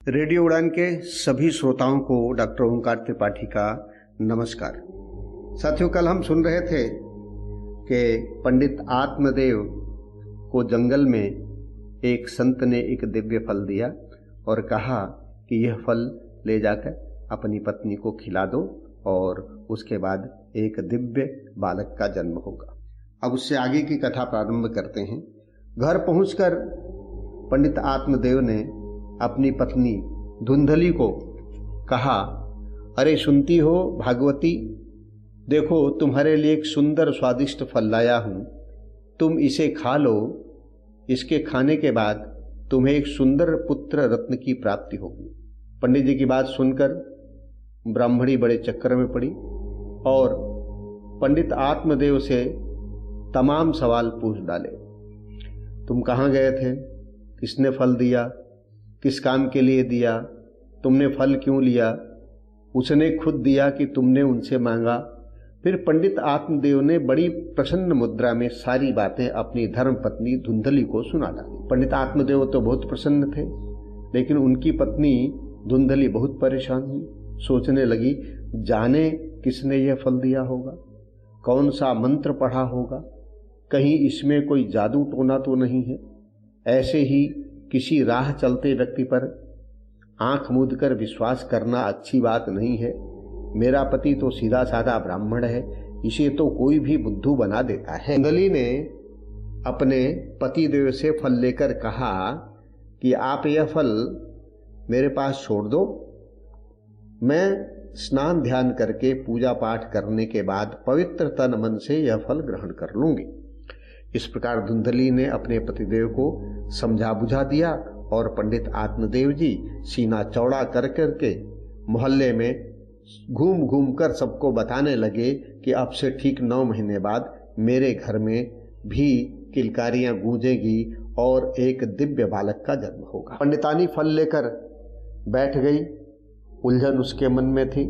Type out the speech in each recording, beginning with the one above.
Radio उड़ान के सभी श्रोताओं को डॉक्टर ओंकार त्रिपाठी का नमस्कार। साथियों, कल हम सुन रहे थे कि पंडित आत्मदेव को जंगल में एक संत ने एक दिव्य फल दिया और कहा कि यह फल ले जाकर अपनी पत्नी को खिला दो और उसके बाद एक दिव्य बालक का जन्म होगा। अब उससे आगे की कथा प्रारंभ करते हैं। घर पहुंचकर पंडित आत्मदेव ने अपनी पत्नी धुंधली को कहा, अरे सुनती हो भागवती, देखो तुम्हारे लिए एक सुंदर स्वादिष्ट फल लाया हूं, तुम इसे खा लो। इसके खाने के बाद तुम्हें एक सुंदर पुत्र रत्न की प्राप्ति होगी। पंडित जी की बात सुनकर ब्राह्मणी बड़े चक्कर में पड़ी और पंडित आत्मदेव से तमाम सवाल पूछ डाले। तुम कहाँ गए थे? किसने फल दिया? किस काम के लिए दिया? तुमने फल क्यों लिया? उसने खुद दिया कि तुमने उनसे मांगा? फिर पंडित आत्मदेव ने बड़ी प्रसन्न मुद्रा में सारी बातें अपनी धर्म पत्नी धुंधली को सुना डाली। पंडित आत्मदेव तो बहुत प्रसन्न थे, लेकिन उनकी पत्नी धुंधली बहुत परेशान हुई। सोचने लगी, जाने किसने यह फल दिया होगा, कौन सा मंत्र पढ़ा होगा, कहीं इसमें कोई जादू टोना तो नहीं है। ऐसे ही किसी राह चलते व्यक्ति पर आंख मूंदकर विश्वास करना अच्छी बात नहीं है। मेरा पति तो सीधा साधा ब्राह्मण है, इसे तो कोई भी बुद्धू बना देता है। धुंधली ने अपने पतिदेव से फल लेकर कहा कि आप यह फल मेरे पास छोड़ दो, मैं स्नान ध्यान करके पूजा पाठ करने के बाद पवित्र तन मन से यह फल ग्रहण कर लूंगी। इस प्रकार धुंधली ने अपने पतिदेव को समझा बुझा दिया और पंडित आत्मदेव जी सीना चौड़ा कर करके मोहल्ले में घूम घूम कर सबको बताने लगे कि अब से ठीक 9 महीने बाद मेरे घर में भी किलकारियां गूंजेगी और एक दिव्य बालक का जन्म होगा। पंडितानी फल लेकर बैठ गई। उलझन उसके मन में थी,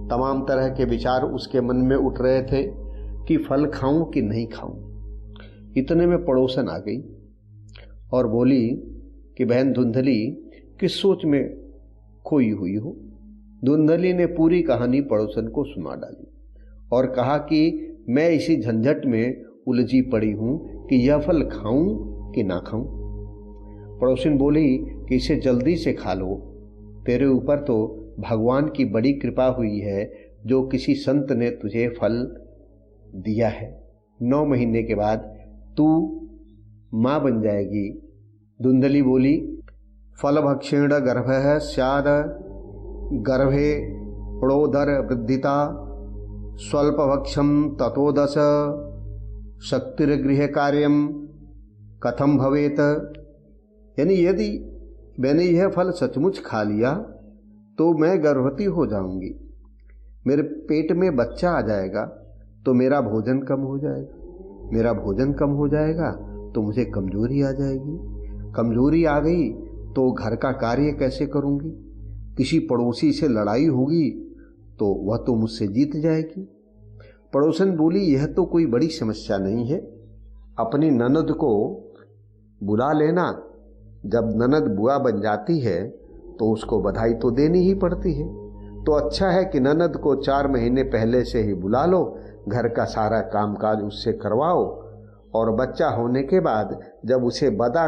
तमाम तरह के विचार उसके मन में उठ रहे थे कि फल खाऊं कि नहीं खाऊं। इतने में पड़ोसन आ गई और बोली कि बहन धुंधली, किस सोच में खोई हुई हो? धुंधली ने पूरी कहानी पड़ोसन को सुना डाली और कहा कि मैं इसी झंझट में उलझी पड़ी हूं कि यह फल खाऊं कि ना खाऊं। पड़ोसन बोली कि इसे जल्दी से खा लो, तेरे ऊपर तो भगवान की बड़ी कृपा हुई है जो किसी संत ने तुझे फल दिया है। 9 महीने के बाद तू मां बन जाएगी। धुंधली बोली, फल भक्षेण गर्भः स्याद गर्भे प्रोदर वृद्धिता स्वल्प भक्षम ततो दश शक्तिर्गृह कार्यम कथम भवेत। यानी यदि मैंने यह फल सचमुच खा लिया तो मैं गर्भवती हो जाऊंगी, मेरे पेट में बच्चा आ जाएगा तो मेरा भोजन कम हो जाएगा, मेरा भोजन कम हो जाएगा तो मुझे कमजोरी आ जाएगी, कमजोरी आ गई तो घर का कार्य कैसे करूंगी, किसी पड़ोसी से लड़ाई होगी तो वह तो मुझसे जीत जाएगी। पड़ोसन बोली, यह तो कोई बड़ी समस्या नहीं है, अपनी ननद को बुला लेना। जब ननद बुआ बन जाती है तो उसको बधाई तो देनी ही पड़ती है, तो अच्छा है कि ननद को 4 महीने पहले से ही बुला लो, घर का सारा कामकाज उससे करवाओ और बच्चा होने के बाद जब उसे विदा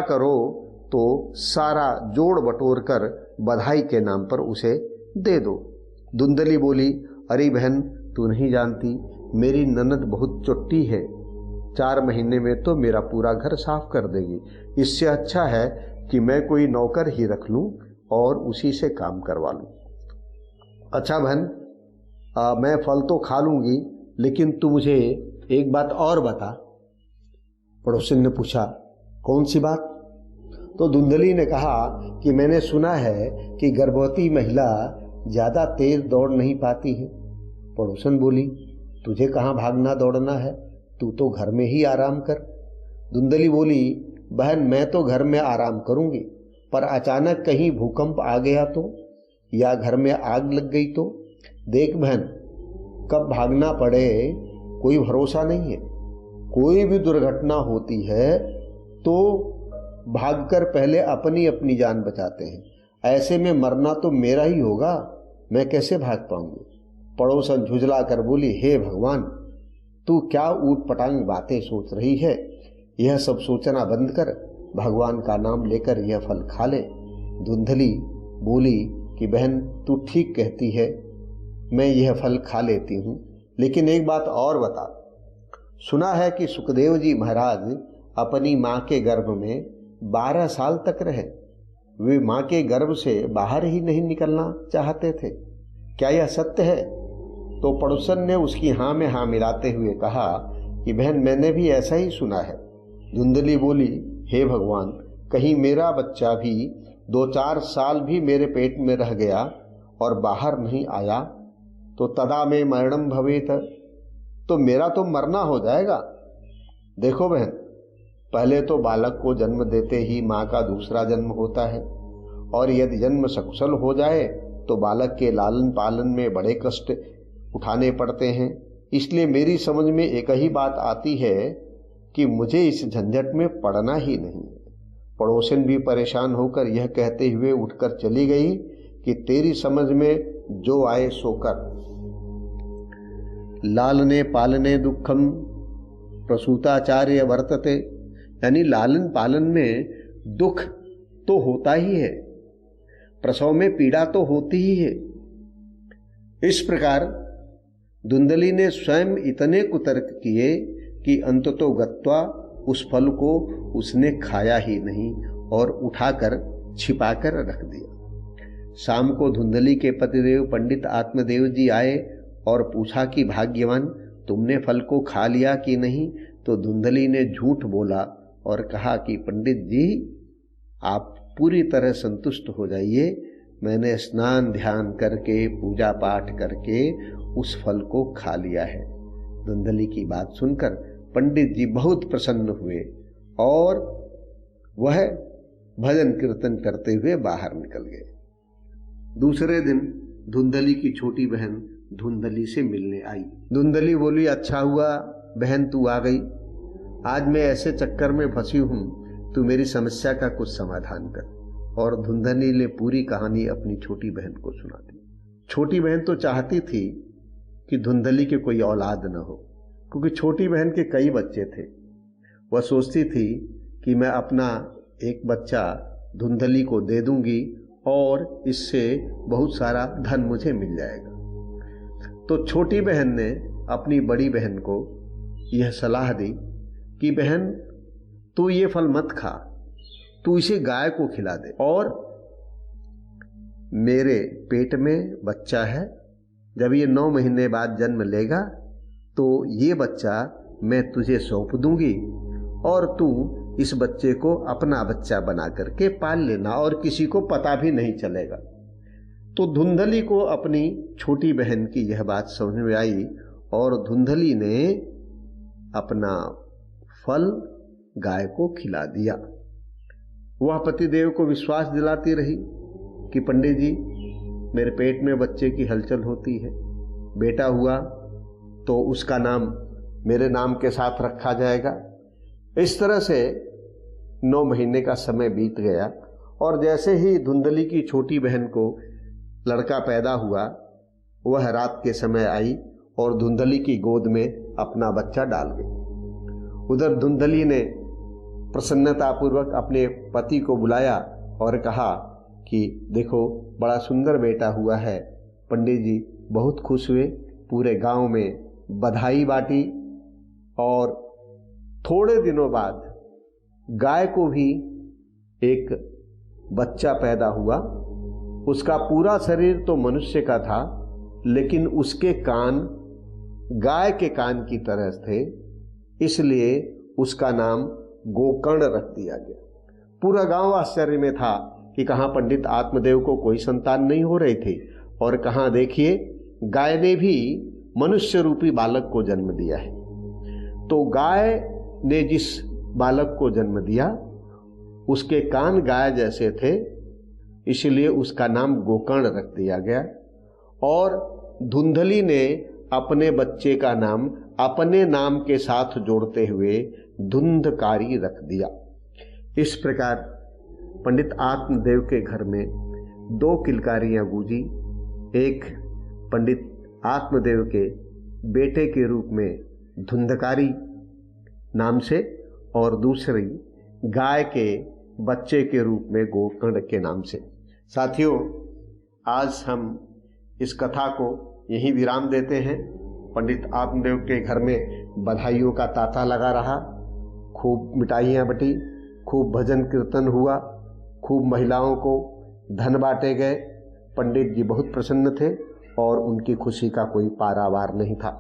करो तो सारा जोड़ बटोर कर बधाई के नाम पर उसे दे दो। धुंधली बोली, अरे बहन, तू नहीं जानती, मेरी ननद बहुत चुट्टी है, 4 महीने में तो मेरा पूरा घर साफ कर देगी। इससे अच्छा है कि मैं कोई नौकर ही रख लूं और उसी से काम करवा लूं। अच्छा बहन, मैं फल तो खा लूंगी, लेकिन तू मुझे एक बात और बता। पड़ोसन ने पूछा, कौन सी बात? तो धुंधली ने कहा कि मैंने सुना है कि गर्भवती महिला ज्यादा तेज दौड़ नहीं पाती है। पड़ोसन बोली, तुझे कहाँ भागना दौड़ना है, तू तो घर में ही आराम कर। धुंधली बोली, बहन मैं तो घर में आराम करूंगी, पर अचानक कहीं भूकंप आ गया तो, या घर में आग लग गई तो? देख बहन, कब भागना पड़े कोई भरोसा नहीं है। कोई भी दुर्घटना होती है तो भागकर पहले अपनी अपनी जान बचाते हैं। ऐसे में मरना तो मेरा ही होगा, मैं कैसे भाग पाऊंगी। पड़ोसन झुंझला कर बोली, हे भगवान, तू क्या ऊट पटांग बातें सोच रही है। यह सब सोचना बंद कर, भगवान का नाम लेकर यह फल खा ले। धुंधली बोली कि बहन, तू ठीक कहती है, मैं यह फल खा लेती हूँ, लेकिन एक बात और बता। सुना है कि सुखदेव जी महाराज अपनी माँ के गर्भ में 12 साल तक रहे। वे माँ के गर्भ से बाहर ही नहीं निकलना चाहते थे, क्या यह सत्य है? तो पड़ोसन ने उसकी हाँ में हाँ मिलाते हुए कहा कि बहन, मैंने भी ऐसा ही सुना है। धुंधली बोली, हे भगवान, कहीं मेरा बच्चा भी 2-4 साल भी मेरे पेट में रह गया और बाहर नहीं आया तो तदा में मरणम भवेत, तो मेरा तो मरना हो जाएगा। देखो बहन, पहले तो बालक को जन्म देते ही माँ का दूसरा जन्म होता है, और यदि जन्म सकुशल हो जाए तो बालक के लालन पालन में बड़े कष्ट उठाने पड़ते हैं। इसलिए मेरी समझ में एक ही बात आती है कि मुझे इस झंझट में पड़ना ही नहीं। पड़ोसन भी परेशान होकर यह कहते हुए उठकर चली गई कि तेरी समझ में जो आए सो कर। लालने पालने दुखम प्रसूताचार्य वर्तते, यानी लालन पालन में दुख तो होता ही है, प्रसव में पीड़ा तो होती ही है। इस प्रकार धुंधली ने स्वयं इतने कुतर्क किए कि अंततो गत्वा उस फल को उसने खाया ही नहीं और उठाकर छिपाकर रख दिया। शाम को धुंधली के पतिदेव पंडित आत्मदेव जी आए और पूछा कि भाग्यवान, तुमने फल को खा लिया कि नहीं? तो धुंधली ने झूठ बोला और कहा कि पंडित जी, आप पूरी तरह संतुष्ट हो जाइए, मैंने स्नान ध्यान करके पूजा पाठ करके उस फल को खा लिया है। धुंधली की बात सुनकर पंडित जी बहुत प्रसन्न हुए और वह भजन कीर्तन करते हुए बाहर निकल गए। दूसरे दिन धुंधली की छोटी बहन धुंधली से मिलने आई। धुंधली बोली, अच्छा हुआ बहन तू आ गई, आज मैं ऐसे चक्कर में फंसी हूँ, तू मेरी समस्या का कुछ समाधान कर। और धुंधली ने पूरी कहानी अपनी छोटी बहन को सुना दी। छोटी बहन तो चाहती थी कि धुंधली के कोई औलाद न हो, क्योंकि छोटी बहन के कई बच्चे थे। वह सोचती थी कि मैं अपना एक बच्चा धुंधली को दे दूंगी और इससे बहुत सारा धन मुझे मिल जाएगा। तो छोटी बहन ने अपनी बड़ी बहन को यह सलाह दी कि बहन, तू ये फल मत खा, तू इसे गाय को खिला दे, और मेरे पेट में बच्चा है, जब ये 9 महीने बाद जन्म लेगा तो ये बच्चा मैं तुझे सौंप दूंगी और तू इस बच्चे को अपना बच्चा बना करके पाल लेना और किसी को पता भी नहीं चलेगा। तो धुंधली को अपनी छोटी बहन की यह बात समझ में आई और धुंधली ने अपना फल गाय को खिला दिया। वह पतिदेव को विश्वास दिलाती रही कि पंडित जी, मेरे पेट में बच्चे की हलचल होती है, बेटा हुआ तो उसका नाम मेरे नाम के साथ रखा जाएगा। इस तरह से 9 महीने का समय बीत गया और जैसे ही धुंधली की छोटी बहन को लड़का पैदा हुआ, वह रात के समय आई और धुंधली की गोद में अपना बच्चा डाल गई। उधर धुंधली ने प्रसन्नतापूर्वक अपने पति को बुलाया और कहा कि देखो, बड़ा सुंदर बेटा हुआ है। पंडित जी बहुत खुश हुए, पूरे गांव में बधाई बांटी और थोड़े दिनों बाद गाय को भी एक बच्चा पैदा हुआ। उसका पूरा शरीर तो मनुष्य का था, लेकिन उसके कान गाय के कान की तरह थे, इसलिए उसका नाम गोकर्ण रख दिया गया। पूरा गांव आश्चर्य में था कि कहाँ पंडित आत्मदेव को कोई संतान नहीं हो रही थी और कहाँ देखिए गाय ने भी मनुष्य रूपी बालक को जन्म दिया है। तो गाय ने जिस बालक को जन्म दिया उसके कान गाय जैसे थे, इसलिए उसका नाम गोकर्ण रख दिया गया। और धुंधली ने अपने बच्चे का नाम अपने नाम के साथ जोड़ते हुए धुंधकारी रख दिया। इस प्रकार पंडित आत्मदेव के घर में 2 किलकारियां गूंजी। एक पंडित आत्मदेव के बेटे के रूप में धुंधकारी नाम से और दूसरी गाय के बच्चे के रूप में गोकर्ण के नाम से। साथियों, आज हम इस कथा को यहीं विराम देते हैं। पंडित आत्मदेव के घर में बधाइयों का तांता लगा रहा, खूब मिठाइयाँ बटी, खूब भजन कीर्तन हुआ, खूब महिलाओं को धन बांटे गए। पंडित जी बहुत प्रसन्न थे और उनकी खुशी का कोई पारावार नहीं था।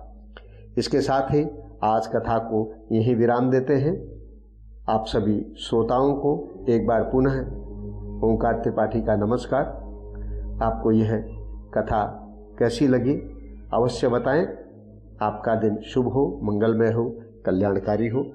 इसके साथ ही आज कथा को यहीं विराम देते हैं। आप सभी श्रोताओं को एक बार पुनः ओंकार त्रिपाठी का नमस्कार। आपको यह कथा कैसी लगी अवश्य बताएं। आपका दिन शुभ हो, मंगलमय हो, कल्याणकारी हो।